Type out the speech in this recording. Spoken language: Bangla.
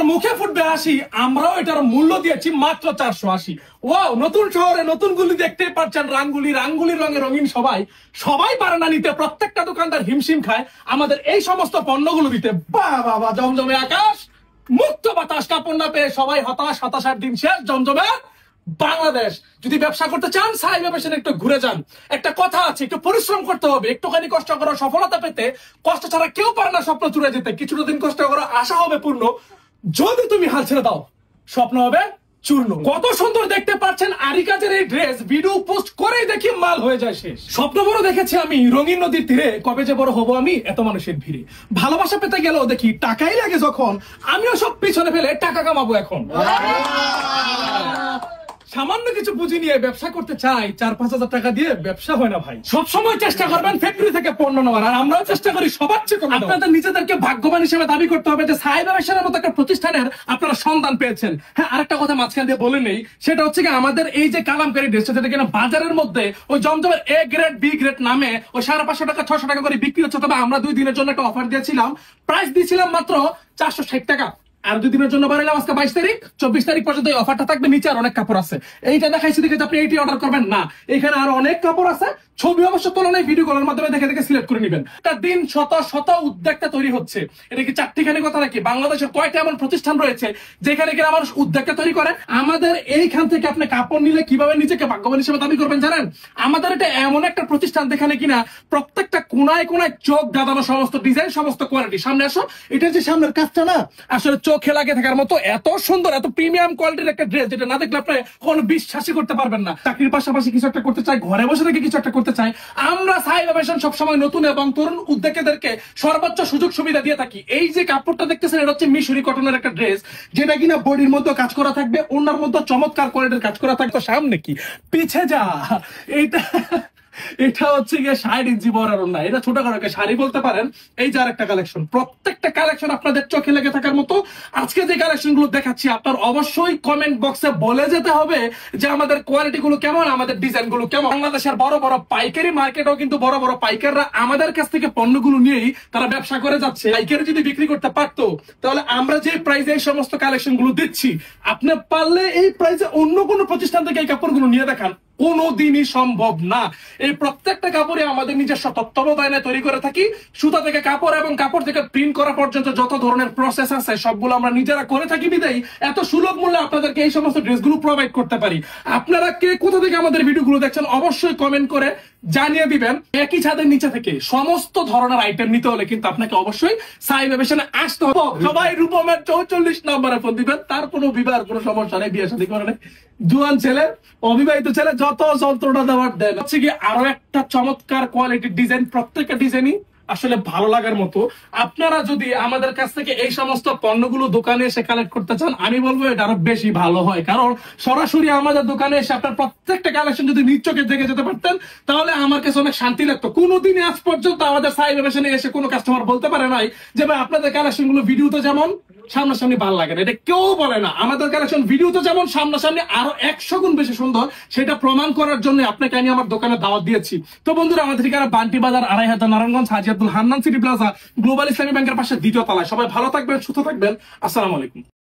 মুখে ফুটবে হাসি, আমরাও এটার মূল্য দিয়েছি মাত্র 480। ওয়াও, নতুন শহরে নতুন গুলি দেখতেই পাচ্ছেন, রাঙ্গুলির রঙে রঙিন সবাই পারে না নিতে। প্রত্যেকটা দোকানদার হিমশিম খায় আমাদের এই সমস্ত পণ্যগুলো দিতে। বাবা, জমজমে আকাশ, মুক্ত বাতাস, কাপড় না পেয়ে সবাই হতাশার দিন শেষ। জমজমে বাংলাদেশ। যদি ব্যবসা করতে চান, সাই ব্যবসা একটু ঘুরে যান। একটা কথা আছে, একটু পরিশ্রম করতে হবে, একটুখানি কষ্ট করো সফলতা পেতে। কষ্ট ছাড়া কেউ পারে না স্বপ্ন চুরে যেতে। কিছুটা দিন কষ্ট করো, আশা হবে পূর্ণ। যদি তুমি হাল ছেড়ে দাও, স্বপ্ন হবে চূর্ণ। কত সুন্দর দেখতে পাচ্ছেন আরি কাজের এই ড্রেস, ভিডিও পোস্ট করেই দেখি মাল হয়ে যায় শেষ। স্বপ্ন বড় দেখেছি আমি রঙিন নদীর তীরে, কবে যে বড় হবো আমি এত মানুষের ভিড়ে। ভালোবাসা পেতে গেলেও দেখি টাকাই লাগে যখন, আমিও সব পিছনে ফেলে টাকা কামাবো এখন। সামান্য কিছু পুঁজি নিয়ে ব্যবসা করতে চাই, 4-5 হাজার টাকা দিয়ে ব্যবসা হয় না ভাই। সবসময় চেষ্টা করবেন ফ্যাক্টরি থেকে পণ্য নেওয়ার, আর আমরাও চেষ্টা করি সবার চেয়ে কম। আপনাদের নিজেদেরকে ভাগ্যবান হিসেবে দাবি করতে হবে যে সাই ব্যবসার মতো একটা প্রতিষ্ঠানের আপনারা সন্ধান পেয়েছেন। হ্যাঁ, আরেকটা কথা মাঝখান দিয়ে বলে নেই, সেটা হচ্ছে কি আমাদের এই যে কালামকারী ড্রেসটা, যেটা কিনা বাজারের মধ্যে ওই জমজমের A গ্রেড B গ্রেড নামে ওই 550 টাকা 600 টাকা করে বিক্রি হচ্ছে। তবে আমরা 2 দিনের জন্য একটা অফার দিয়েছিলাম, প্রাইস দিয়েছিলাম মাত্র 460 টাকা। আর 2 দিনের জন্য বাড়াইলাম আজকে 22 তারিখ, 24 তারিখ পর্যন্ত এই অফারটা থাকবে। নিচে আর অনেক কাপড় আছে, এইটা দেখাইছি দেখে আপনি এইটি অর্ডার করবেন না, এখানে আর অনেক কাপড় আছে। ছবি অবশ্য তোলা নেই, ভিডিও কলের মাধ্যমে দেখে সিলেক্ট করে নেবেন। একটা দিন শত উদ্যোক্তা তৈরি হচ্ছে। এটা কি চারটিখানি কথা নাকি? বাংলাদেশের কয়টা এমন প্রতিষ্ঠান রয়েছে যেখানে কিনা মানুষ উদ্যোক্তা তৈরি করে? আমাদের এইখান থেকে আপনি কাপড় নিলে কিভাবে নিজেকে ভাগ্যবান হিসেবে দাবি করবেন জানেন? আমাদের এটা এমন একটা প্রতিষ্ঠান যেখানে কিনা প্রত্যেকটা কোনায় চোখ দাদানো, সমস্ত ডিজাইন, সমস্ত কোয়ালিটি। সামনে আসো, এটা যে সামনের কাজটা না, আসলে চোখে লাগে থাকার মতো এত সুন্দর, এত প্রিমিয়াম কোয়ালিটির একটা ড্রেস, যেটা না দেখলে আপনি কোনো বিশ্বাসই করতে পারবেন না। চাকরির পাশাপাশি কিছু একটা করতে চাই, ঘরে বসে থেকে কিছু একটা করতে চাই, আমরা সাই ফ্যাশন সবসময় নতুন এবং তরুণ উদ্যোক্তাদেরকে সর্বোচ্চ সুযোগ সুবিধা দিয়ে থাকি। এই যে কাপড়টা দেখতেছেন, এটা হচ্ছে মিশরি কটনের একটা ড্রেস, যেটা কিনা বডির মধ্যে কাজ করা থাকবে, ওনার মধ্যে চমৎকার কোয়ালিটির কাজ করা থাকবে। সামনে কি পিছে যা, এটা হচ্ছে গিয়ে 60 ইঞ্চি বড় না, এটা ছোট করে শাড়ি বলতে পারেন। এই যে আরেকটা কালেকশন, প্রত্যেকটা কালেকশন আপনাদের চোখে লেগে থাকার মতো। আজকে যে কালেকশন গুলো দেখাচ্ছি, আপনার অবশ্যই কমেন্ট বক্সে বলে যেতে হবে যে আমাদের কোয়ালিটি গুলো কেমন, আমাদের ডিজাইন গুলো কেমন। বাংলাদেশের বড় বড় পাইকারি মার্কেটও কিন্তু বড় বড় পাইকাররা আমাদের কাছ থেকে পণ্যগুলো নিয়েই তারা ব্যবসা করে যাচ্ছে। পাইকারি যদি বিক্রি করতে পারতো, তাহলে আমরা যে প্রাইসে এই সমস্ত কালেকশন গুলো দিচ্ছি, আপনি পারলে এই প্রাইসে অন্য কোনো প্রতিষ্ঠান থেকে এই কাপড়গুলো নিয়ে দেখান, কোনোদিনই সম্ভব না। এই প্রত্যেকটা কাপড়ে আমাদের নিজস্ব তত্ত্বাবধানে তৈরি করে থাকি। সুতা থেকে কাপড় এবং কাপড় থেকে প্রিন্ট করা পর্যন্ত যত ধরনের প্রসেস আছে সবগুলো আমরা নিজেরা করে থাকি বিদায়ী এত সুলভ মূল্যে আপনাদেরকে এই সমস্ত ড্রেসগুলো প্রোভাইড করতে পারি। আপনারা কে কোথা থেকে আমাদের ভিডিওগুলো দেখছেন অবশ্যই কমেন্ট করে জানিয়ে দিবেন। একই ছাদের নিচে থেকে সমস্ত ধরনের আইটেম নিতে হলে কিন্তু আপনাকে অবশ্যই সাই ফ্যাশনে আসতে হবে। সবাই রূপমের 44 নম্বরে ফোন দিবেন। তার কোনো বিবাহের কোনো সমস্যা নেই, বিয়ে শাদী করে নেই, জুয়ান ছেলে, অবিবাহিত ছেলে, যত যন্ত্রণা দেওয়ার দেন। হচ্ছে কি আরো একটা চমৎকার কোয়ালিটির ডিজাইন, প্রত্যেকটা ডিজাইনই আসলে ভালো লাগার মতো। আপনারা যদি আমাদের কাছ থেকে এই সমস্ত পণ্যগুলো দোকানে এসে কালেক্ট করতে চান, আমি বলবো এটা আরো বেশি ভালো হয়। কারণ সরাসরি আমাদের দোকানে এসে আপনার প্রত্যেকটা কালেকশন যদি নিজ চোখে দেখে যেতে পারতেন, তাহলে আমার কাছে অনেক শান্তি লাগতো। কোনোদিন আজ পর্যন্ত আমাদের সাই ফ্যাশনে এসে কোনো কাস্টমার বলতে পারে নাই যে ভাই আপনাদের কালেকশন গুলো ভিডিওতে যেমন সামনাসামনি ভালো লাগে না, এটা কেউ বলে না। আমাদের কালেকশন ভিডিওতে যেমন সামনাসামনি আরো 100 গুণ বেশি সুন্দর, সেটা প্রমাণ করার জন্য আপনাকে আমি আমার দোকানে দাওয়াত দিয়েছি। তো বন্ধুরা, আমাদের ঠিকানা Banti Bazar, 2500 Narayanganj, Haji Abdul Hannan City Plaza, Global Islami ব্যাংকের পাশে 2য় তলায়। সবাই ভালো থাকবেন, সুস্থ থাকবেন। আসসালামু আলাইকুম।